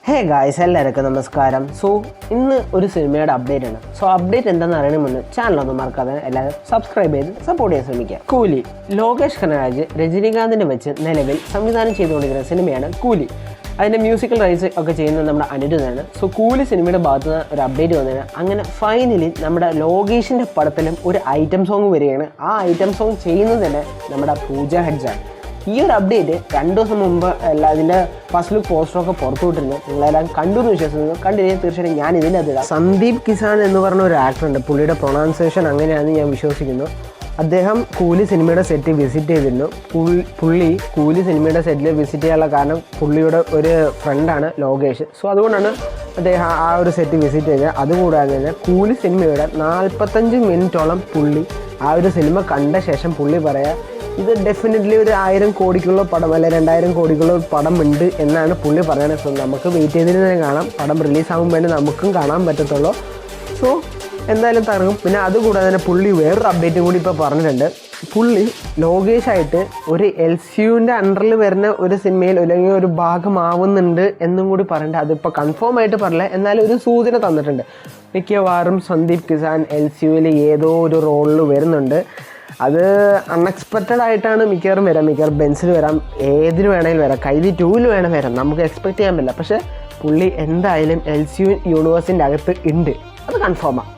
Hey guys, എല്ലാവർക്കും നമസ്കാരം. So ഇന്ന് ഒരു സിനിമയുടെ അപ്ഡേറ്റ് ആണ്. സോ അപ്ഡേറ്റ് എന്താണെന്ന് അറിയണ മുന്നേ ചാനലൊന്നും മറക്കാതെ എല്ലാവരും സബ്സ്ക്രൈബ് ചെയ്ത് സപ്പോർട്ട് ചെയ്യാൻ ശ്രമിക്കുക. കൂലി ലോകേഷ് കനകരാജ് രജനീകാന്തിനെ വെച്ച് നിലവിൽ സംവിധാനം ചെയ്തുകൊണ്ടിരിക്കുന്ന സിനിമയാണ് കൂലി. അതിൻ്റെ മ്യൂസിക്കൽ റൈറ്റ്സ് ഒക്കെ ചെയ്യുന്നത് നമ്മുടെ അനിരുദ്ധാണ്. സോ കൂലി സിനിമയുടെ ഭാഗത്ത് നിന്ന് ഒരു അപ്ഡേറ്റ് വന്നതിന് അങ്ങനെ ഫൈനലി നമ്മുടെ ലോകേഷിൻ്റെ പടത്തിലും ഒരു ഐറ്റം സോങ് വരികയാണ്. ആ ഐറ്റം സോങ് ചെയ്യുന്നത് തന്നെ നമ്മുടെ പൂജ ഹെഡ്ജാണ്. ഈ ഒരു അപ്ഡേറ്റ് 2 ദിവസം മുമ്പ് അതിൻ്റെ ഫസ്റ്റ് ലുക്ക് പോസ്റ്ററൊക്കെ പുറത്തു വിട്ടിരുന്നു. നിങ്ങളെല്ലാം കണ്ടു എന്ന് വിശ്വസിക്കുന്നു. കണ്ടില്ലെങ്കിൽ തീർച്ചയായും ഞാൻ ഇതിൻ്റെ അതിടാം. സന്ദീപ് കിസാൻ എന്ന് പറഞ്ഞ ഒരു ആക്ടറുണ്ട്. പുള്ളിയുടെ പ്രൊണൗൺസിയേഷൻ അങ്ങനെയാണെന്ന് ഞാൻ വിശ്വസിക്കുന്നു. അദ്ദേഹം കൂലി സിനിമയുടെ സെറ്റ് വിസിറ്റ് ചെയ്തിരുന്നു. പുള്ളി കൂലി സിനിമയുടെ സെറ്റിൽ വിസിറ്റ് ചെയ്യാനുള്ള കാരണം പുള്ളിയുടെ ഒരു ഫ്രണ്ടാണ് ലോകേഷ്. സോ അതുകൊണ്ടാണ് അദ്ദേഹം ആ ഒരു സെറ്റ് വിസിറ്റ് ചെയ്തത്. അതുകൂടാതെ തന്നെ കൂലി സിനിമയുടെ 45 മിനിറ്റോളം പുള്ളി ആ ഒരു സിനിമ കണ്ട ശേഷം പുള്ളി പറയാ ഇത് ഡെഫിനറ്റ്ലി ഒരു 1000 കോടിക്കുള്ള പടം അല്ലെ 2000 കോടിക്കുള്ള പടം ഉണ്ട് എന്നാണ് പുള്ളി പറയുന്നത്. സോ നമുക്ക് വെയിറ്റ് ചെയ്തിട്ട് തന്നെ കാണാം. പടം റിലീസാകുമ്പോൾ വേണ്ടി നമുക്കും കാണാൻ പറ്റത്തുള്ളൂ. സോ എന്തായാലും തുടങ്ങും. പിന്നെ അതുകൂടാതെ തന്നെ പുള്ളി വേറൊരു അപ്ഡേറ്റും കൂടി ഇപ്പോൾ പറഞ്ഞിട്ടുണ്ട്. പുള്ളി ലോകേഷായിട്ട് ഒരു LCUവിൻ്റെ അണ്ടറിൽ വരുന്ന ഒരു സിനിമയിൽ അല്ലെങ്കിൽ ഒരു ഭാഗമാവുന്നുണ്ട് എന്നും കൂടി പറഞ്ഞിട്ട് അതിപ്പോൾ കൺഫേം ആയിട്ട് പറഞ്ഞില്ല, എന്നാലും ഒരു സൂചന തന്നിട്ടുണ്ട്. മിക്കവാറും സന്ദീപ് കിസാൻ LCUവിൽ ഏതോ ഒരു റോളിൽ വരുന്നുണ്ട്. അത് അൺഎക്സ്പെക്റ്റഡ് ആയിട്ടാണ് മിക്കവാറും വരാം. മിക്കവാറും ബെൻസിൽ വരാം, ഏതിന് വേണമെങ്കിലും വരാം, കൈദി 2-ൽ വേണം വരാം. നമുക്ക് എക്സ്പെക്റ്റ് ചെയ്യാൻ പറ്റില്ല. പക്ഷേ പുള്ളി എന്തായാലും LCU യൂണിവേഴ്സിൻ്റെ അകത്ത് ഉണ്ട്, അത് കൺഫേമാണ്.